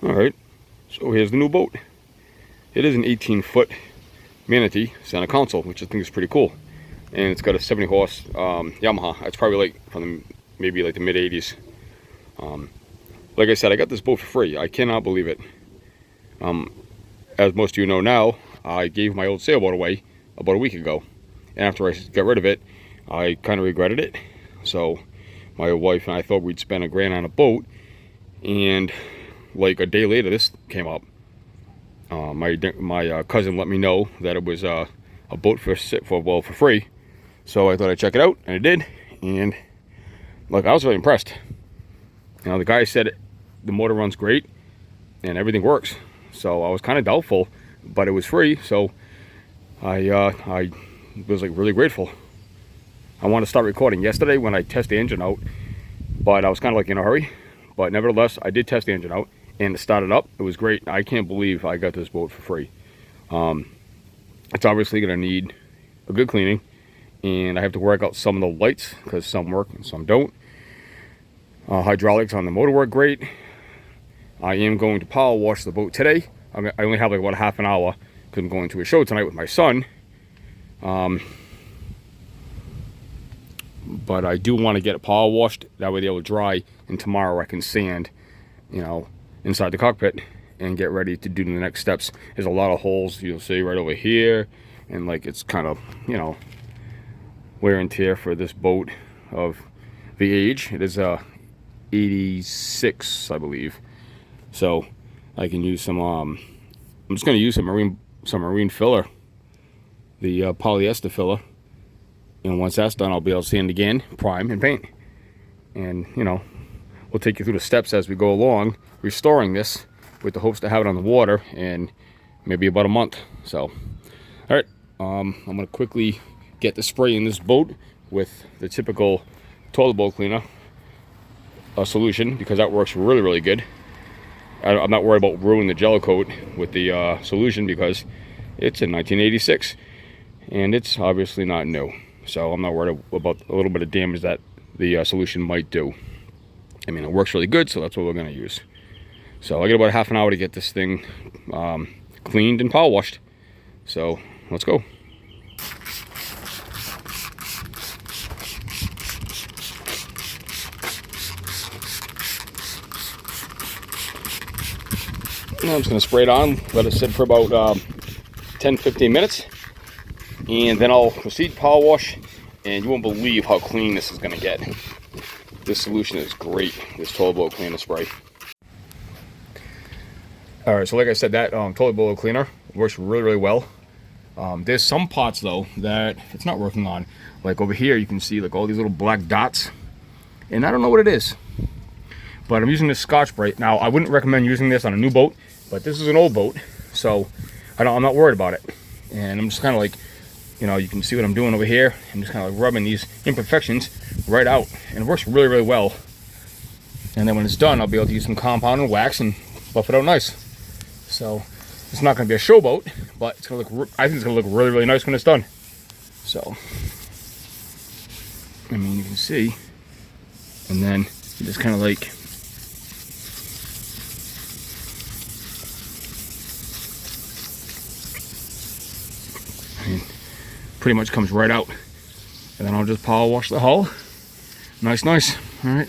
Alright, so here's the new boat. It is an 18-foot Manatee Center Console, which I think is pretty cool. And it's got a 70 horse Yamaha. It's probably like from the, maybe like the mid 80s. Like I said, I got this boat for free. I cannot believe it. As most of you know now, I gave my old sailboat away about a week ago. And after I got rid of it, I kind of regretted it. So my wife and I thought we'd spend $1,000 on a boat, and like a day later this came up. My cousin let me know that it was a boat for free. So I thought I'd check it out, and I did. And look, I was really impressed. You know, the guy said the motor runs great and everything works. So I was kind of doubtful, but it was free, so I was like really grateful. I wanted to start recording yesterday when I tested the engine out, but I was kind of like in a hurry. But nevertheless, I did test the engine out and it started up. It was great. I can't believe I got this boat for free. It's obviously going to need a good cleaning, and I have to work out some of the lights because some work and some don't. Hydraulics on the motor work great. I am going to power wash the boat today. I only have like about half an hour because I'm going to a show tonight with my son. But I do want to get it power washed. That way they'll dry, and tomorrow I can sand, you know, inside the cockpit and get ready to do the next steps. There's a lot of holes you'll see right over here, and like it's kind of, you know, wear and tear for this boat of the age. It is 86, I believe. So I can use some I'm just going to use some marine filler, the polyester filler, and once that's done I'll be able to sand again, prime, and paint. And you know, we'll take you through the steps as we go along, restoring this with the hopes to have it on the water in maybe about a month. So all right, I'm going to quickly get the spray in this boat with the typical toilet bowl cleaner solution, because that works really good. I'm not worried about ruining the gel coat with the solution because it's in 1986 and it's obviously not new. So I'm not worried about a little bit of damage that the solution might do. I mean, it works really good, so that's what we're going to use. So I got about half an hour to get this thing cleaned and power washed. So let's go. Now I'm just going to spray it on, let it sit for about 10-15 minutes, and then I'll proceed to power wash, and you won't believe how clean this is going to get. This solution is great, this toilet bowl cleaner spray. Alright, so like I said, that toilet bowl cleaner works really well. There's some parts though that it's not working on. Like over here you can see like all these little black dots, and I don't know what it is. But I'm using this Scotch-Brite. Now, I wouldn't recommend using this on a new boat, but this is an old boat, so I'm not worried about it. And I'm just kind of like, you know, you can see what I'm doing over here. I'm just kind of like rubbing these imperfections right out, and it works really well. And then when it's done, I'll be able to use some compound and wax and buff it out nice. So it's not going to be a show boat, but it's going to look. I think it's going to look really nice when it's done. So, I mean, you can see, and then you just kind of like. Pretty much comes right out, and then I'll just power wash the hull. Nice. All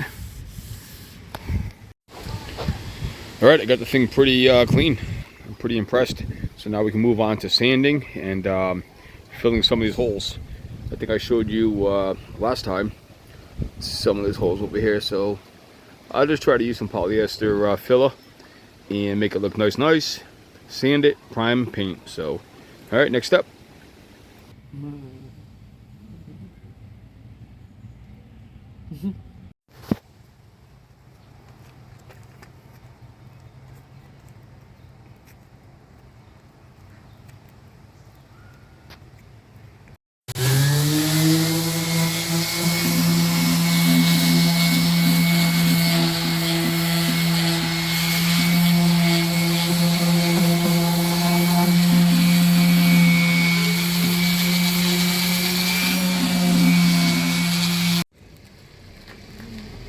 right, I got the thing pretty clean. I'm pretty impressed. So now we can move on to sanding and filling some of these holes. I think I showed you last time some of these holes over here, so I'll just try to use some polyester filler and make it look nice, sand it, prime, paint. So all right, next step.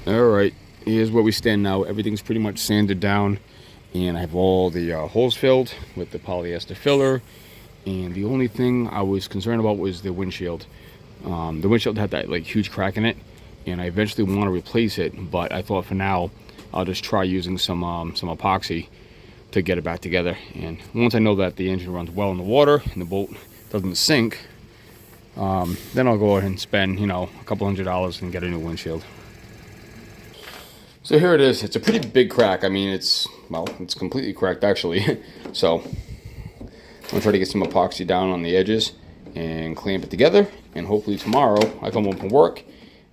Alright, here's where we stand now. Everything's pretty much sanded down and I have all the holes filled with the polyester filler. And the only thing I was concerned about was the windshield. The windshield had that like huge crack in it, and I eventually want to replace it, but I thought for now I'll just try using some epoxy to get it back together. And once I know that the engine runs well in the water and the boat doesn't sink, then I'll go ahead and spend, you know, a couple $100 and get a new windshield. So here it is. It's a pretty big crack. I mean, it's completely cracked actually. So I'm gonna try to get some epoxy down on the edges and clamp it together, and hopefully tomorrow I come home from work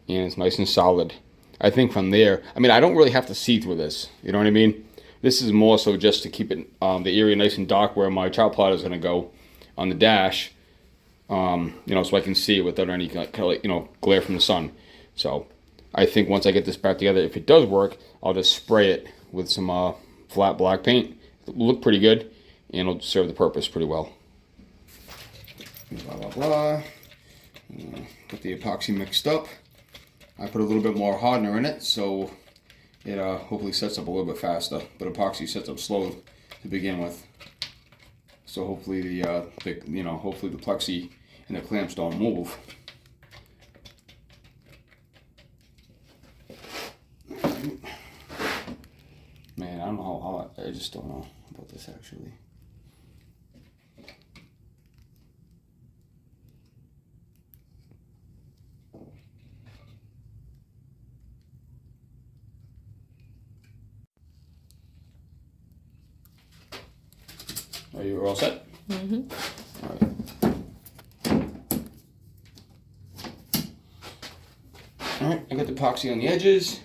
and it's nice and solid. I think from there, I mean, I don't really have to see through this, you know what I mean? This is more so just to keep it the area nice and dark where my child plotter is going to go on the dash, you know, so I can see it without any kind of like, you know, glare from the sun. So I think once I get this back together, if it does work, I'll just spray it with some flat black paint. It'll look pretty good, and it'll serve the purpose pretty well. Blah, blah, blah. Get the epoxy mixed up. I put a little bit more hardener in it, so it hopefully sets up a little bit faster. But epoxy sets up slow to begin with, so hopefully the hopefully the plexi and the clamps don't move. Man, I don't know how I just don't know about this actually. Are you all set? Mm-hmm. All right. All right, I got the epoxy on the edges,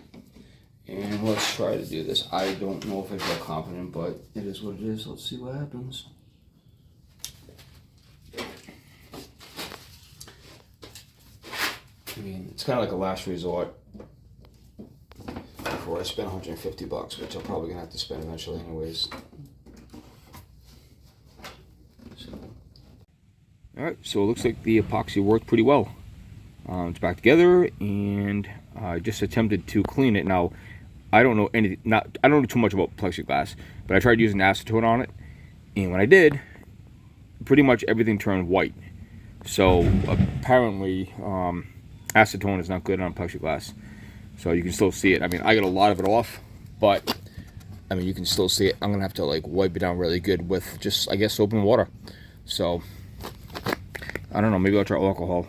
and let's try to do this. I don't know if I feel confident, but it is what it is. Let's see what happens. I mean, it's kind of like a last resort before I spend $150, which I'm probably gonna have to spend eventually anyways. Alright, so it looks like the epoxy worked pretty well. It's back together, and I just attempted to clean it. Now, I don't know too much about plexiglass, but I tried using acetone on it, and when I did, pretty much everything turned white. So apparently, acetone is not good on plexiglass. So you can still see it. I mean, I got a lot of it off, but I mean, you can still see it. I'm gonna have to like wipe it down really good with just, I guess, soap and water. So I don't know, maybe I'll try alcohol.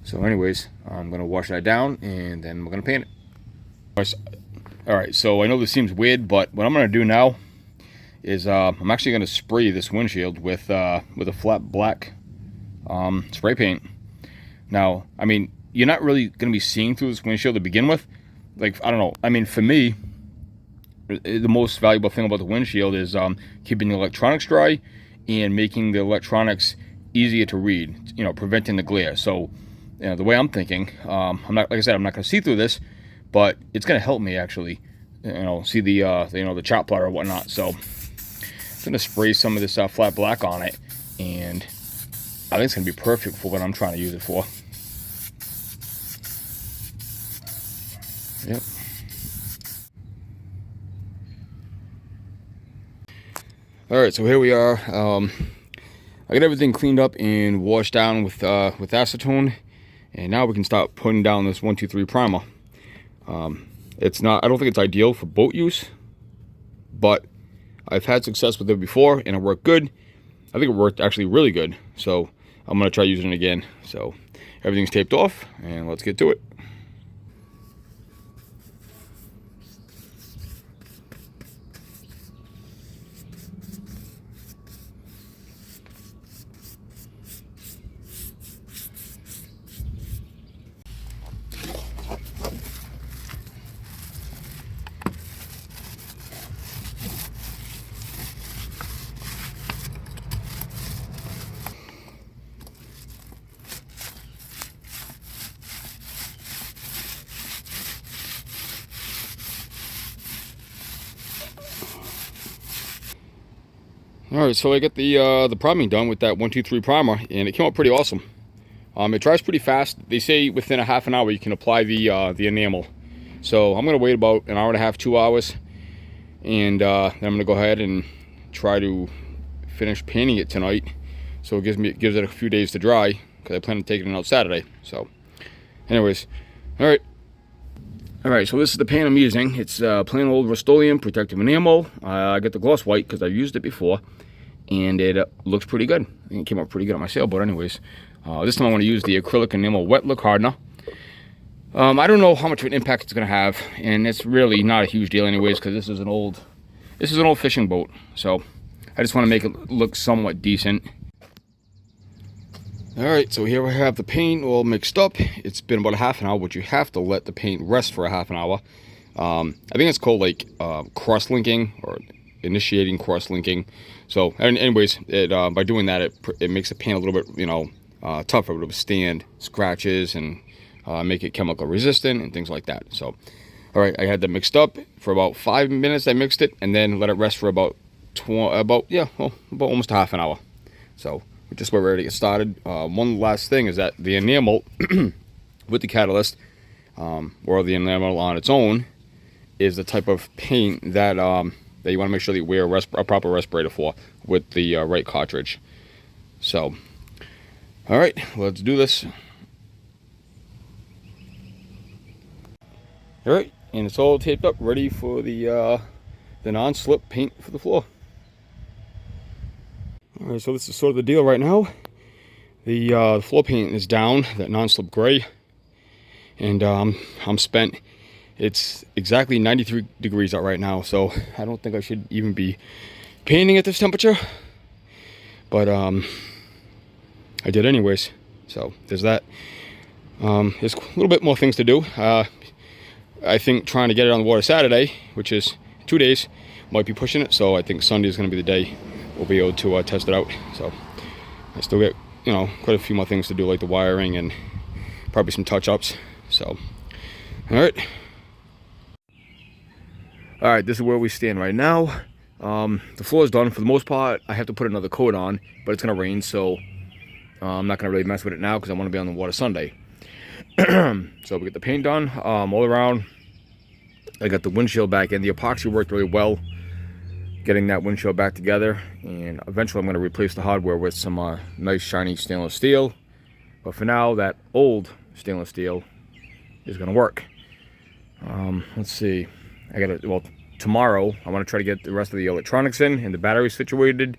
So anyways, I'm gonna wash that down, and then we're gonna paint it. All right, so I know this seems weird, but what I'm gonna do now is I'm actually gonna spray this windshield with a flat black spray paint. Now, I mean, you're not really gonna be seeing through this windshield to begin with. Like, I don't know, I mean, for me, the most valuable thing about the windshield is keeping the electronics dry and making the electronics easier to read, you know, preventing the glare. So, you know, the way I'm thinking, I'm not, like I said, I'm not going to see through this, but it's going to help me actually, you know, see the the chop plotter or whatnot. So, I'm going to spray some of this flat black on it, and I think it's going to be perfect for what I'm trying to use it for. Yep. All right, so here we are. I got everything cleaned up and washed down with acetone, and now we can start putting down this 123 primer. It's not, I don't think it's ideal for boat use, but I've had success with it before and it worked good. I think it worked actually really good, so I'm gonna try using it again. So everything's taped off, and let's get to it. Alright, so I got the priming done with that 123 primer, and it came out pretty awesome. It dries pretty fast. They say within a half an hour you can apply the enamel. So I'm going to wait about an hour and a half, 2 hours, and then I'm gonna go ahead and try to finish painting it tonight, so it gives it a few days to dry, because I plan on taking it out Saturday. So anyways, all right, so this is the paint I'm using. It's plain old Rust-Oleum protective enamel. I got the gloss white because I've used it before, and it looks pretty good. I think it came out pretty good on my sailboat. Anyways, this time I want to use the acrylic enamel wet look hardener. I don't know how much of an impact it's going to have, and it's really not a huge deal anyways, because this is an old fishing boat. So I just want to make it look somewhat decent. Alright, so here we have the paint all mixed up. It's been about a half an hour, but you have to let the paint rest for a half an hour. I think it's called like cross-linking, or initiating cross-linking. So anyways, by doing that, it makes the paint a little bit, tougher to withstand scratches and make it chemical resistant and things like that. So alright, I had that mixed up for about 5 minutes. I mixed it and then let it rest for about almost a half an hour. So just we're ready to get started. One last thing is that the enamel with the catalyst, or the enamel on its own, is the type of paint that that you want to make sure that you wear a proper respirator for with the right cartridge. So, all right, let's do this. All right, and it's all taped up, ready for the non-slip paint for the floor. Alright, so this is sort of the deal right now. The floor paint is down, that non-slip gray, and I'm spent. It's exactly 93 degrees out right now, so I don't think I should even be painting at this temperature, but I did anyways. So there's that. There's a little bit more things to do. I think trying to get it on the water Saturday, which is 2 days, might be pushing it, so I think Sunday is going to be the day we'll be able to test it out. So I still get, quite a few more things to do, like the wiring and probably some touch-ups. So, all right, this is where we stand right now. The floor is done for the most part. I have to put another coat on, but it's gonna rain, so I'm not gonna really mess with it now because I want to be on the water Sunday. So we get the paint done all around. I got the windshield back in. The epoxy worked really well, getting that windshield back together, and eventually I'm going to replace the hardware with some nice shiny stainless steel. But for now, that old stainless steel is going to work. Let's see. Tomorrow I want to try to get the rest of the electronics in and the batteries situated.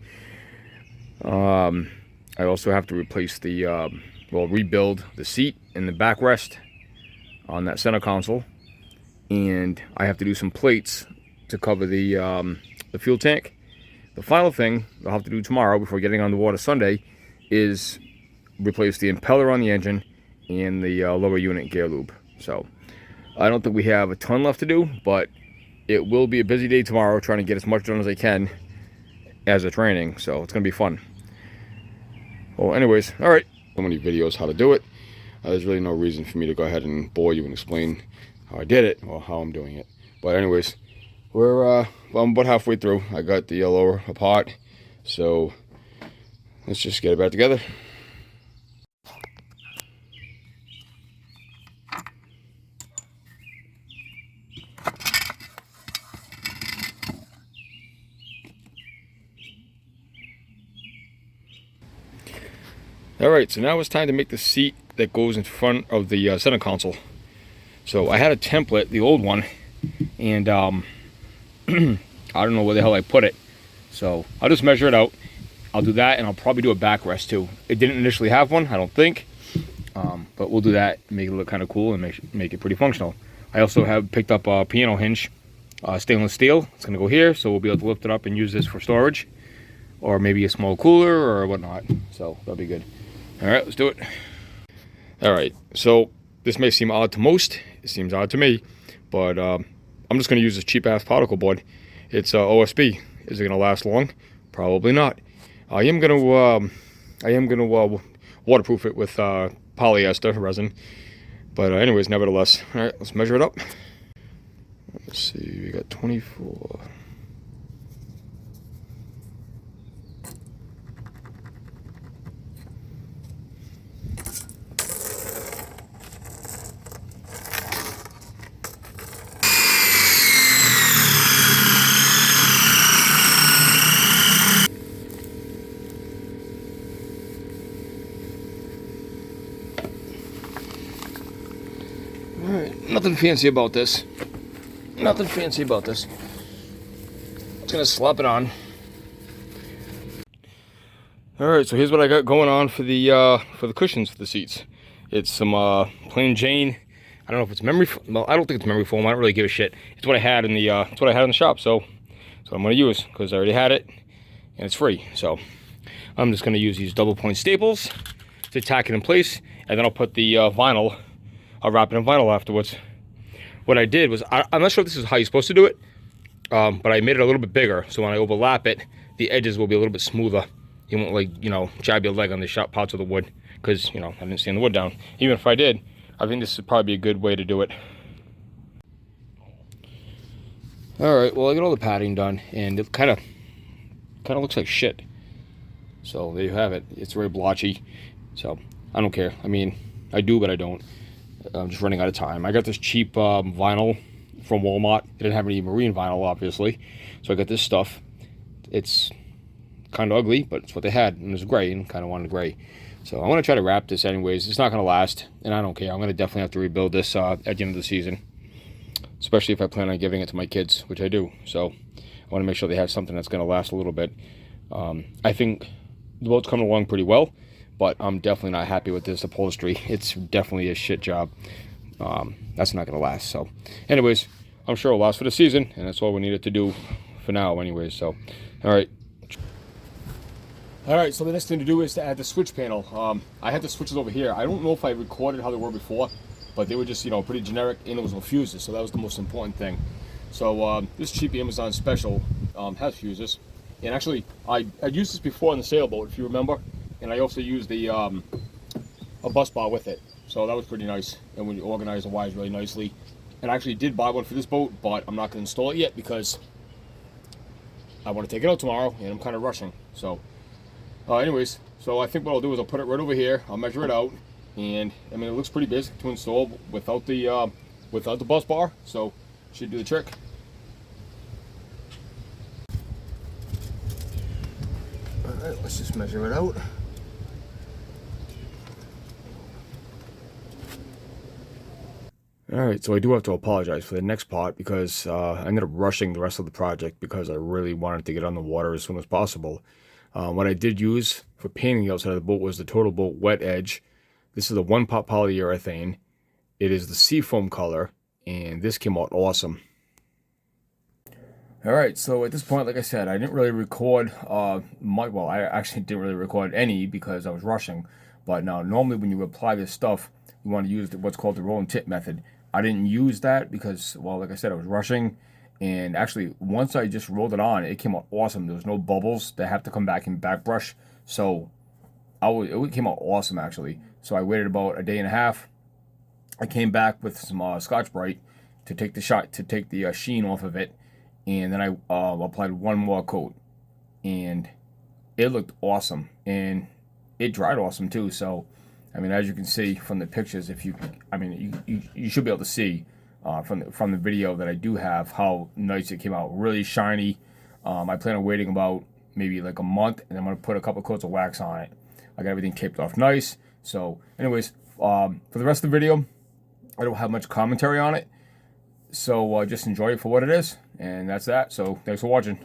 I also have to replace the rebuild the seat and the backrest on that center console, and I have to do some plates to cover the fuel tank. The final thing I'll have to do tomorrow before getting on the water Sunday is replace the impeller on the engine and the lower unit gear lube. So I don't think we have a ton left to do, but it will be a busy day tomorrow trying to get as much done as I can as a training, so it's gonna be fun. Well, anyways, all right, so many videos how to do it. There's really no reason for me to go ahead and bore you and explain how I did it or how I'm doing it. But anyways, I'm about halfway through. I got the lower apart, so let's just get it back together. Alright, so now it's time to make the seat that goes in front of the center console. So I had a template, the old one, and I don't know where the hell I put it. So I'll just measure it out. I'll do that, and I'll probably do a backrest too. It didn't initially have one, I don't think. But we'll do that, make it look kind of cool, and make it pretty functional. I also have picked up a piano hinge, stainless steel. It's gonna go here, so we'll be able to lift it up and use this for storage, or maybe a small cooler or whatnot. So that'll be good. All right, let's do it. All right, so this may seem odd to most. It seems odd to me, but I'm just gonna use this cheap ass particle board. It's OSB. Is it gonna last long? Probably not. I am gonna waterproof it with polyester resin. But anyways, nevertheless, all right, let's measure it up. Let's see, we got 24. Nothing fancy about this. Nothing fancy about this. Just gonna slap it on. All right, so here's what I got going on for the cushions for the seats. It's some plain Jane. I don't know if it's memory. Well, I don't think it's memory foam. I don't really give a shit. It's what I had in the shop. So I'm gonna use because I already had it and it's free. So I'm just gonna use these double point staples to tack it in place, and then I'll put the vinyl. I'll wrap it in vinyl afterwards. What I did was, I'm not sure if this is how you're supposed to do it, but I made it a little bit bigger, so when I overlap it, the edges will be a little bit smoother. You won't, like, you know, jab your leg on the sharp parts of the wood, because, you know, I didn't sand the wood down. Even if I did, I think this would probably be a good way to do it. Alright, well, I got all the padding done, and it kind of looks like shit. So there you have it. It's very blotchy, so I don't care. I mean, I do, but I don't. I'm just running out of time. I got this cheap vinyl from Walmart. It didn't have any marine vinyl, obviously, so I got this stuff. It's kind of ugly, but it's what they had, and it was gray, and kind of wanted gray. So I want to try to wrap this anyways. It's not going to last, and I don't care. I'm going to definitely have to rebuild this at the end of the season, especially if I plan on giving it to my kids, which I do. So I want to make sure they have something that's going to last a little bit. I think the boat's coming along pretty well, but I'm definitely not happy with this upholstery. It's definitely a shit job. That's not going to last. So anyways, I'm sure it'll last for the season, and that's all we needed to do for now anyways. So, all right. All right, so the next thing to do is to add the switch panel. I had the switches over here. I don't know if I recorded how they were before, but they were just, you know, pretty generic, and it was no fuses, so that was the most important thing. So this cheap Amazon special has fuses, and actually I used this before on the sailboat, if you remember, and I also used the a bus bar with it, so that was pretty nice. And when you organize the wires really nicely, and I actually did buy one for this boat, but I'm not going to install it yet because I want to take it out tomorrow, and I'm kind of rushing. So anyways, so I think what I'll do is I'll put it right over here. I'll measure it out, and I mean, it looks pretty basic to install without the bus bar, so should do the trick. All right, let's just measure it out. All right, so I do have to apologize for the next part because I ended up rushing the rest of the project because I really wanted to get on the water as soon as possible. What I did use for painting the outside of the boat was the Total Boat Wet Edge. This is a 1-pot polyurethane. It is the seafoam color, and this came out awesome. Alright, so at this point, like I said, I didn't really record well, I actually didn't really record any because I was rushing. But now, normally when you apply this stuff, you want to use what's called the roll and tip method. I didn't use that because, well, like I said, I was rushing. And actually, once I just rolled it on, it came out awesome. There was no bubbles that have to come back and back brush. So it came out awesome, actually. So I waited about a day and a half. I came back with some Scotch-Brite to take the sheen off of it. And then I applied one more coat. And it looked awesome. And it dried awesome, too. So, I mean, as you can see from the pictures, you should be able to see from the video that I do have how nice it came out. Really shiny. I plan on waiting about maybe like a month, and I'm going to put a couple coats of wax on it. I got everything taped off nice. So anyways, for the rest of the video, I don't have much commentary on it. So just enjoy it for what it is. And that's that. So thanks for watching.